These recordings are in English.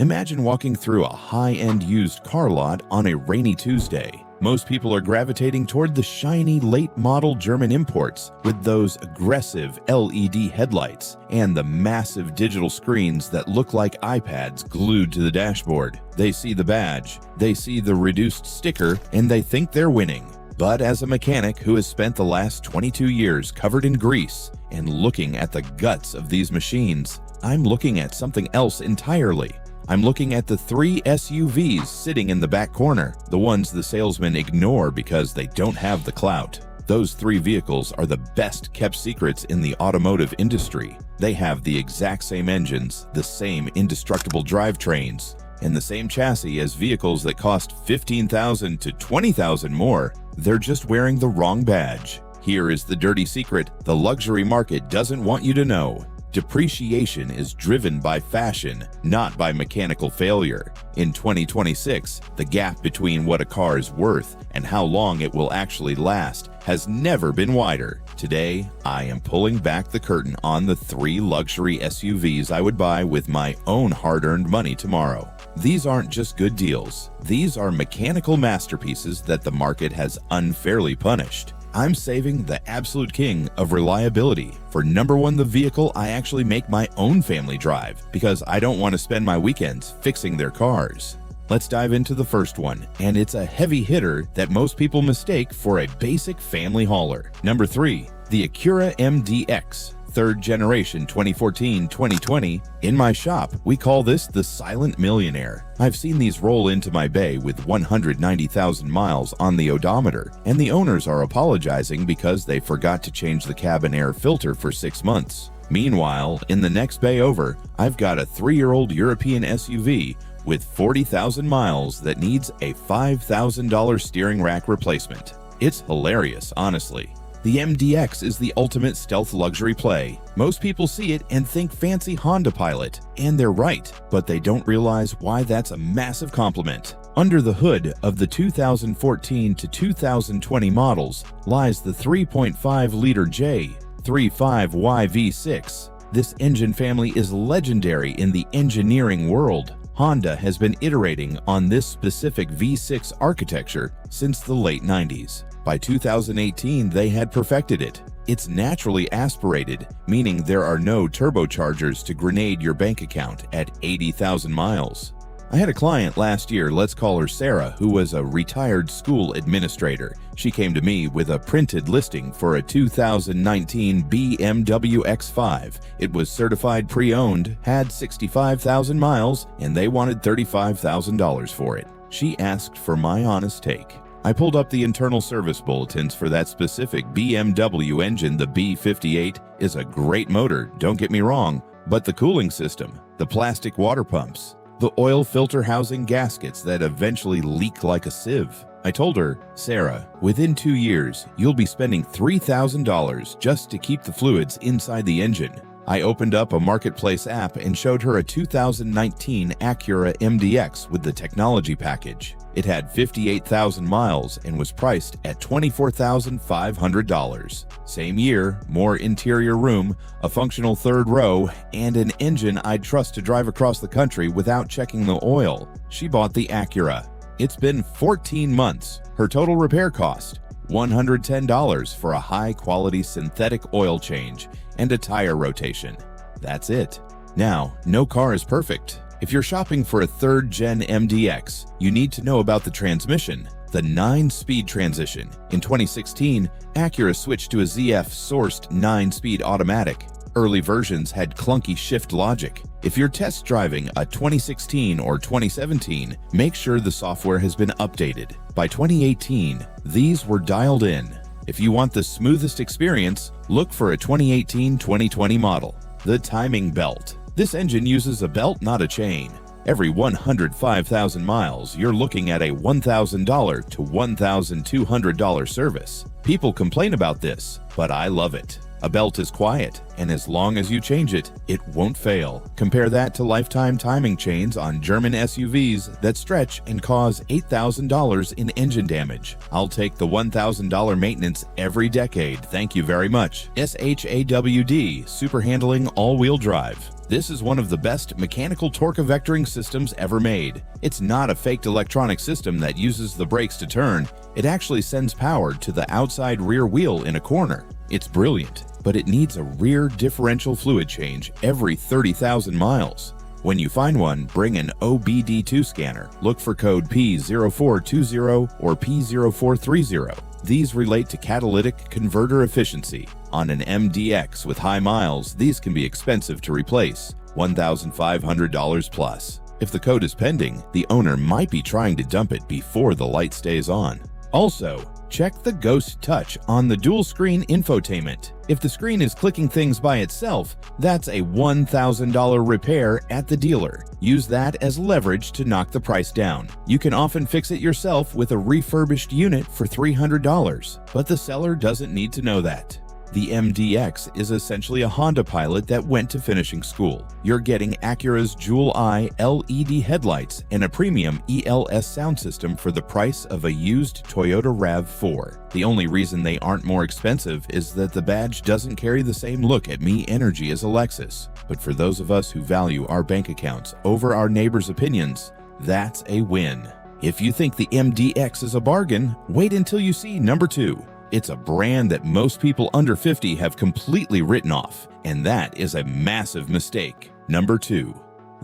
Imagine walking through a high-end used car lot on a rainy Tuesday. Most people are gravitating toward the shiny late-model German imports with those aggressive LED headlights and the massive digital screens that look like iPads glued to the dashboard. They see the badge, they see the reduced sticker, and they think they're winning. But as a mechanic who has spent the last 22 years covered in grease and looking at the guts of these machines, I'm looking at something else entirely. I'm looking at the 3 SUVs sitting in the back corner, the ones the salesmen ignore because they don't have the clout. Those 3 vehicles are the best kept secrets in the automotive industry. They have the exact same engines, the same indestructible drivetrains, and the same chassis as vehicles that cost $15,000 to $20,000 more. They're just wearing the wrong badge. Here is the dirty secret the luxury market doesn't want you to know. Depreciation is driven by fashion, not by mechanical failure. In 2026, the gap between what a car is worth and how long it will actually last has never been wider. Today, I am pulling back the curtain on the 3 luxury SUVs I would buy with my own hard-earned money tomorrow. These aren't just good deals. These are mechanical masterpieces that the market has unfairly punished. I'm saving the absolute king of reliability for number 1, the vehicle I actually make my own family drive, because I don't want to spend my weekends fixing their cars. Let's dive into the first one, and it's a heavy hitter that most people mistake for a basic family hauler. Number 3, the Acura MDX. 3rd generation 2014-2020. In my shop, we call this the silent millionaire. I've seen these roll into my bay with 190,000 miles on the odometer, and the owners are apologizing because they forgot to change the cabin air filter for 6 months. Meanwhile, in the next bay over, I've got a 3-year-old European SUV with 40,000 miles that needs a $5,000 steering rack replacement. It's hilarious, honestly. The MDX is the ultimate stealth luxury play. Most people see it and think fancy Honda Pilot, and they're right, but they don't realize why that's a massive compliment. Under the hood of the 2014 to 2020 models lies the 3.5-liter J35Y V6. This engine family is legendary in the engineering world. Honda has been iterating on this specific V6 architecture since the late 90s. By 2018, they had perfected it. It's naturally aspirated, meaning there are no turbochargers to grenade your bank account at 80,000 miles. I had a client last year, let's call her Sarah, who was a retired school administrator. She came to me with a printed listing for a 2019 BMW X5. It was certified pre-owned, had 65,000 miles, and they wanted $35,000 for it. She asked for my honest take. I pulled up the internal service bulletins for that specific BMW engine. The B58 is a great motor, don't get me wrong, but the cooling system, the plastic water pumps, the oil filter housing gaskets that eventually leak like a sieve. I told her, Sarah, within 2 years, you'll be spending $3,000 just to keep the fluids inside the engine. I opened up a marketplace app and showed her a 2019 Acura MDX with the technology package. It had 58,000 miles and was priced at $24,500. Same year, more interior room, a functional 3rd row, and an engine I'd trust to drive across the country without checking the oil. She bought the Acura. It's been 14 months. Her total repair cost, $110 for a high-quality synthetic oil change and a tire rotation. That's it. Now, no car is perfect. If you're shopping for a 3rd-gen MDX, you need to know about the transmission, the 9-speed transition. In 2016, Acura switched to a ZF-sourced 9-speed automatic. Early versions had clunky shift logic. If you're test driving a 2016 or 2017, make sure the software has been updated. By 2018, these were dialed in. If you want the smoothest experience, look for a 2018-2020 model. The timing belt. This engine uses a belt, not a chain. Every 105,000 miles, you're looking at a $1,000 to $1,200 service. People complain about this, but I love it. A belt is quiet, and as long as you change it, it won't fail. Compare that to lifetime timing chains on German SUVs that stretch and cause $8,000 in engine damage. I'll take the $1,000 maintenance every decade, thank you very much. SHAWD, Super Handling All-Wheel Drive. This is one of the best mechanical torque vectoring systems ever made. It's not a faked electronic system that uses the brakes to turn. It actually sends power to the outside rear wheel in a corner. It's brilliant, but it needs a rear differential fluid change every 30,000 miles. When you find one, bring an OBD2 scanner. Look for code P0420 or P0430. These relate to catalytic converter efficiency. On an MDX with high miles, these can be expensive to replace, $1,500 plus. If the code is pending, the owner might be trying to dump it before the light stays on. Also, check the Ghost Touch on the dual-screen infotainment. If the screen is clicking things by itself, that's a $1,000 repair at the dealer. Use that as leverage to knock the price down. You can often fix it yourself with a refurbished unit for $300, but the seller doesn't need to know that. The MDX is essentially a Honda Pilot that went to finishing school. You're getting Acura's Jewel-Eye LED headlights and a premium ELS sound system for the price of a used Toyota RAV4. The only reason they aren't more expensive is that the badge doesn't carry the same look at me energy as a Lexus. But for those of us who value our bank accounts over our neighbors' opinions, that's a win. If you think the MDX is a bargain, wait until you see number 2. It's a brand that most people under 50 have completely written off, and that is a massive mistake. Number 2.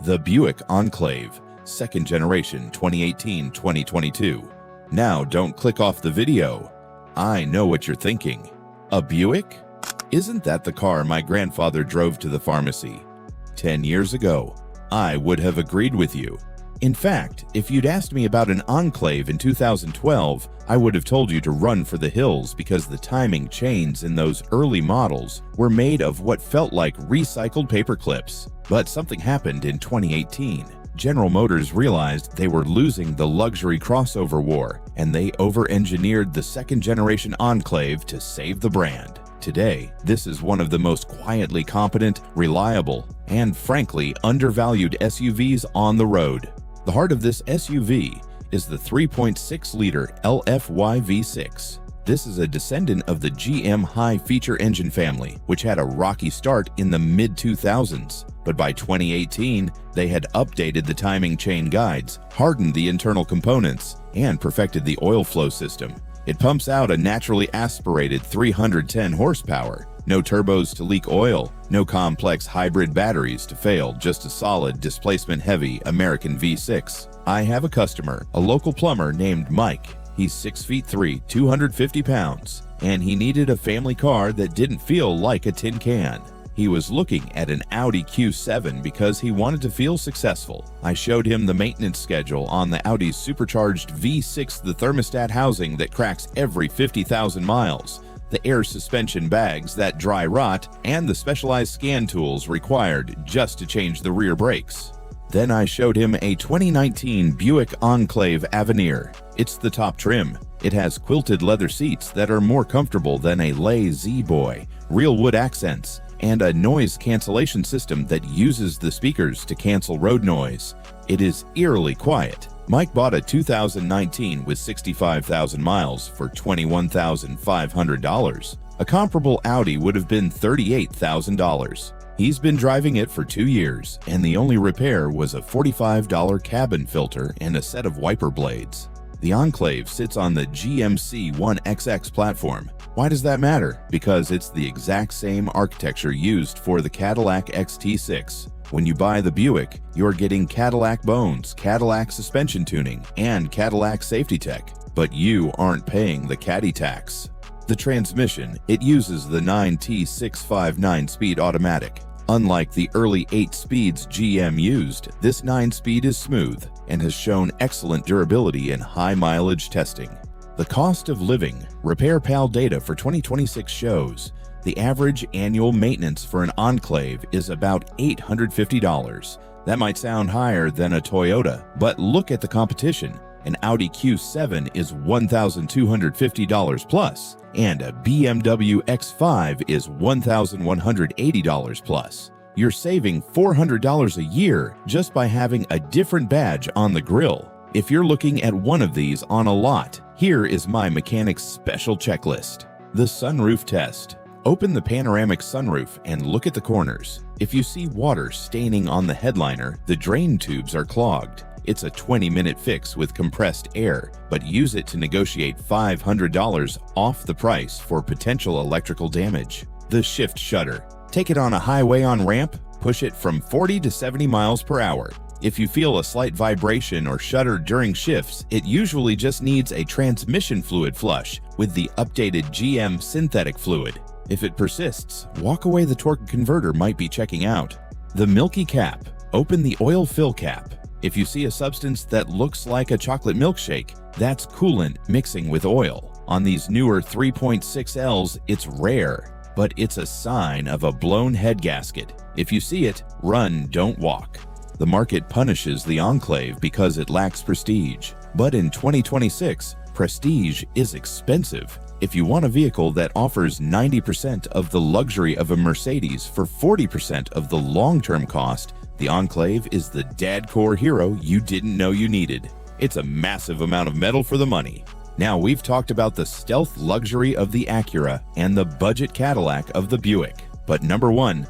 The Buick Enclave, second generation 2018-2022. Now don't click off the video. I know what you're thinking. A Buick? Isn't that the car my grandfather drove to the pharmacy? 10 years ago, I would have agreed with you. In fact, if you'd asked me about an Enclave in 2012, I would have told you to run for the hills because the timing chains in those early models were made of what felt like recycled paper clips. But something happened in 2018. General Motors realized they were losing the luxury crossover war, and they over-engineered the second-generation Enclave to save the brand. Today, this is one of the most quietly competent, reliable, and frankly undervalued SUVs on the road. The heart of this SUV is the 3.6-liter LFY V6. This is a descendant of the GM high-feature engine family, which had a rocky start in the mid-2000s. But by 2018, they had updated the timing chain guides, hardened the internal components, and perfected the oil flow system. It pumps out a naturally aspirated 310 horsepower, no turbos to leak oil, no complex hybrid batteries to fail, just a solid displacement-heavy American V6. I have a customer, a local plumber named Mike. He's 6'3", 250 pounds, and he needed a family car that didn't feel like a tin can. He was looking at an Audi Q7 because he wanted to feel successful. I showed him the maintenance schedule on the Audi's supercharged V6, the thermostat housing that cracks every 50,000 miles, the air suspension bags that dry rot, and the specialized scan tools required just to change the rear brakes. Then I showed him a 2019 Buick Enclave Avenir. It's the top trim. It has quilted leather seats that are more comfortable than a Lay Z-Boy, real wood accents, and a noise cancellation system that uses the speakers to cancel road noise. It is eerily quiet. Mike bought a 2019 with 65,000 miles for $21,500. A comparable Audi would have been $38,000. He's been driving it for 2 years, and the only repair was a $45 cabin filter and a set of wiper blades. The Enclave sits on the GMC 1XX platform. Why does that matter? Because it's the exact same architecture used for the Cadillac XT6. When you buy the Buick, you're getting Cadillac bones, Cadillac suspension tuning, and Cadillac safety tech, but you aren't paying the Caddy tax. The transmission, it uses the 9T659 9-speed automatic. Unlike the early 8 speeds GM used, this 9-speed is smooth and has shown excellent durability in high mileage testing. The cost of living, RepairPal data for 2026 shows the average annual maintenance for an Enclave is about $850. That might sound higher than a Toyota, but look at the competition. An Audi Q7 is $1,250 plus, and a BMW X5 is $1,180 plus. You're saving $400 a year just by having a different badge on the grille. If you're looking at one of these on a lot, here is my mechanic's special checklist. The sunroof test. Open the panoramic sunroof and look at the corners. If you see water staining on the headliner, the drain tubes are clogged. It's a 20-minute fix with compressed air, but use it to negotiate $500 off the price for potential electrical damage. The shift shutter. Take it on a highway on ramp, push it from 40 to 70 miles per hour. If you feel a slight vibration or shudder during shifts, it usually just needs a transmission fluid flush with the updated GM synthetic fluid. If it persists, walk away. The torque converter might be checking out. The milky cap. Open the oil fill cap. If you see a substance that looks like a chocolate milkshake, that's coolant mixing with oil. On these newer 3.6Ls, it's rare, but it's a sign of a blown head gasket. If you see it, run, don't walk. The market punishes the Enclave because it lacks prestige. But in 2026, prestige is expensive. If you want a vehicle that offers 90% of the luxury of a Mercedes for 40% of the long-term cost, the Enclave is the dad-core hero you didn't know you needed. It's a massive amount of metal for the money. Now we've talked about the stealth luxury of the Acura and the budget Cadillac of the Buick. But number one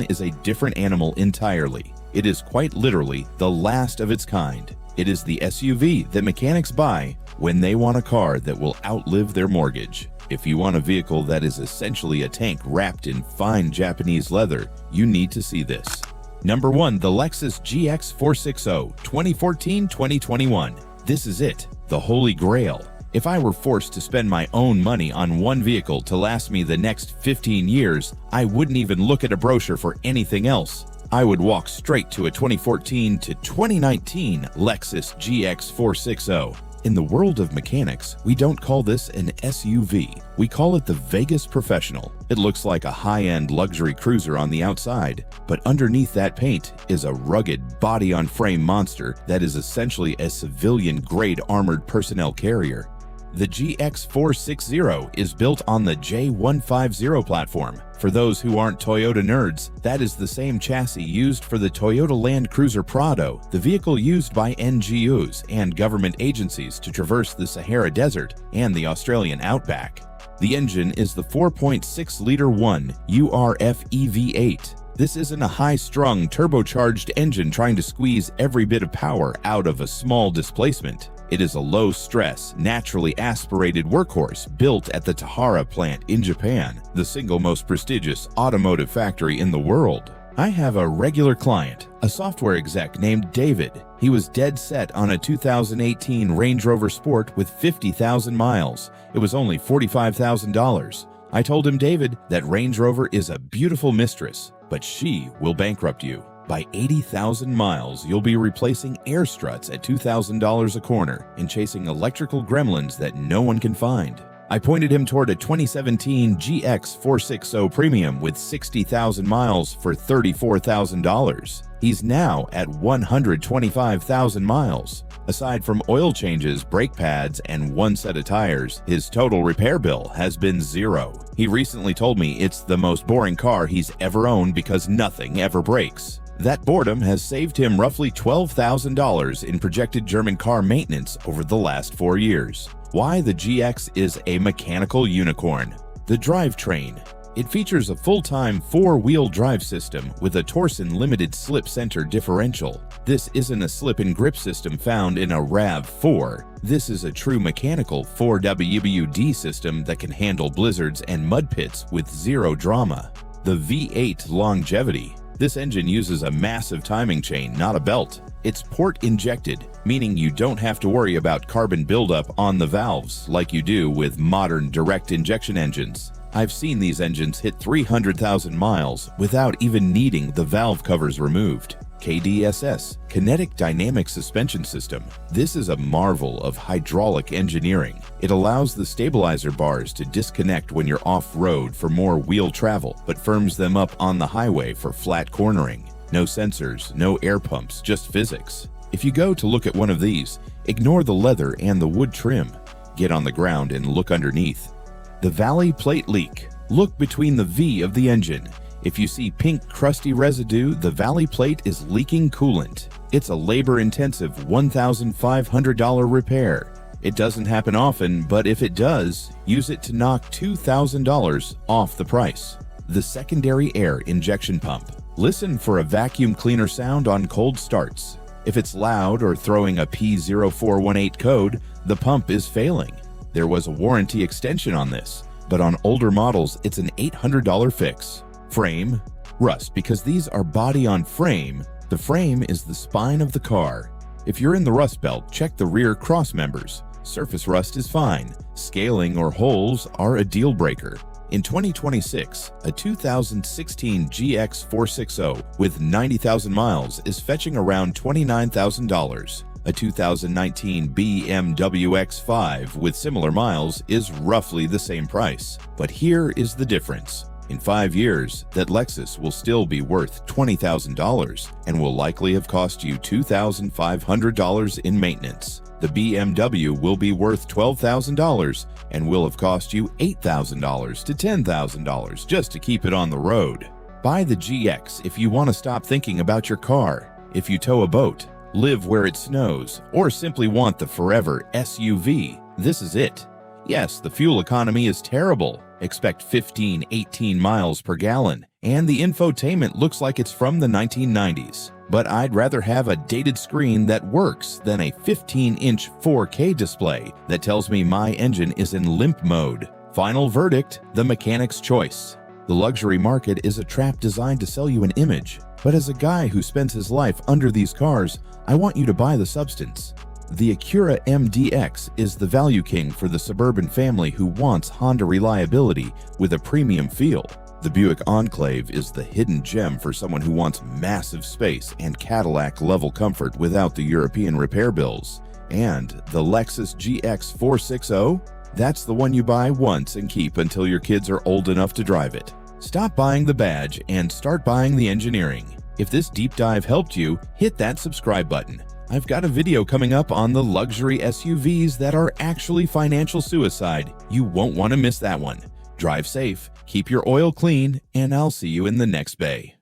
is a different animal entirely. It is quite literally the last of its kind. It is the SUV that mechanics buy when they want a car that will outlive their mortgage. If you want a vehicle that is essentially a tank wrapped in fine Japanese leather, you need to see this. Number 1, the Lexus GX 460, 2014-2021. This is it, the holy grail. If I were forced to spend my own money on one vehicle to last me the next 15 years, I wouldn't even look at a brochure for anything else. I would walk straight to a 2014 to 2019 Lexus GX 460. In the world of mechanics, we don't call this an SUV. We call it the Vegas Professional. It looks like a high-end luxury cruiser on the outside, but underneath that paint is a rugged body-on-frame monster that is essentially a civilian-grade armored personnel carrier. The GX 460 is built on the J150 platform. For those who aren't Toyota nerds, that is the same chassis used for the Toyota Land Cruiser Prado, the vehicle used by NGOs and government agencies to traverse the Sahara Desert and the Australian outback. The engine is the 4.6-liter 1URF EV8. This isn't a high-strung, turbocharged engine trying to squeeze every bit of power out of a small displacement. It is a low-stress, naturally aspirated workhorse built at the Tahara plant in Japan, the single most prestigious automotive factory in the world. I have a regular client, a software exec named David. He was dead set on a 2018 Range Rover Sport with 50,000 miles. It was only $45,000. I told him, David, that Range Rover is a beautiful mistress, but she will bankrupt you. By 80,000 miles, you'll be replacing air struts at $2,000 a corner and chasing electrical gremlins that no one can find. I pointed him toward a 2017 GX 460 Premium with 60,000 miles for $34,000. He's now at 125,000 miles. Aside from oil changes, brake pads, and one set of tires, his total repair bill has been zero. He recently told me it's the most boring car he's ever owned because nothing ever breaks. That boredom has saved him roughly $12,000 in projected German car maintenance over the last 4 years. Why the GX is a mechanical unicorn. The drivetrain. It features a full-time 4-wheel drive system with a Torsen limited slip center differential. This isn't a slip and grip system found in a RAV4. This is a true mechanical 4WD system that can handle blizzards and mud pits with zero drama. The V8 longevity. This engine uses a massive timing chain, not a belt. It's port injected, meaning you don't have to worry about carbon buildup on the valves like you do with modern direct injection engines. I've seen these engines hit 300,000 miles without even needing the valve covers removed. KDSS, Kinetic Dynamic Suspension System. This is a marvel of hydraulic engineering. It allows the stabilizer bars to disconnect when you're off-road for more wheel travel, but firms them up on the highway for flat cornering. No sensors, no air pumps, just physics. If you go to look at one of these, ignore the leather and the wood trim. Get on the ground and look underneath. The valley plate leak. Look between the V of the engine. If you see pink crusty residue, the valley plate is leaking coolant. It's a labor-intensive $1,500 repair. It doesn't happen often, but if it does, use it to knock $2,000 off the price. The secondary air injection pump. Listen for a vacuum cleaner sound on cold starts. If it's loud or throwing a P0418 code, the pump is failing. There was a warranty extension on this, but on older models, it's an $800 fix. Frame, rust, because these are body on frame. The frame is the spine of the car. If you're in the rust belt, check the rear cross members. Surface rust is fine. Scaling or holes are a deal breaker. In 2026, a 2016 GX 460 with 90,000 miles is fetching around $29,000. A 2019 BMW X5 with similar miles is roughly the same price. But here is the difference. In 5 years, that Lexus will still be worth $20,000 and will likely have cost you $2,500 in maintenance. The BMW will be worth $12,000 and will have cost you $8,000 to $10,000 just to keep it on the road. Buy the GX if you want to stop thinking about your car. If you tow a boat, live where it snows, or simply want the forever SUV, this is it. Yes, the fuel economy is terrible. Expect 15-18 miles per gallon, and the infotainment looks like it's from the 1990s. But I'd rather have a dated screen that works than a 15-inch 4K display that tells me my engine is in limp mode. Final verdict, the mechanic's choice. The luxury market is a trap designed to sell you an image. But as a guy who spends his life under these cars, I want you to buy the substance. The Acura MDX is the value king for the suburban family who wants Honda reliability with a premium feel. The Buick Enclave is the hidden gem for someone who wants massive space and Cadillac-level comfort without the European repair bills. And the Lexus GX 460? That's the one you buy once and keep until your kids are old enough to drive it. Stop buying the badge and start buying the engineering. If this deep dive helped you, hit that subscribe button. I've got a video coming up on the luxury SUVs that are actually financial suicide. You won't want to miss that one. Drive safe, keep your oil clean, and I'll see you in the next bay.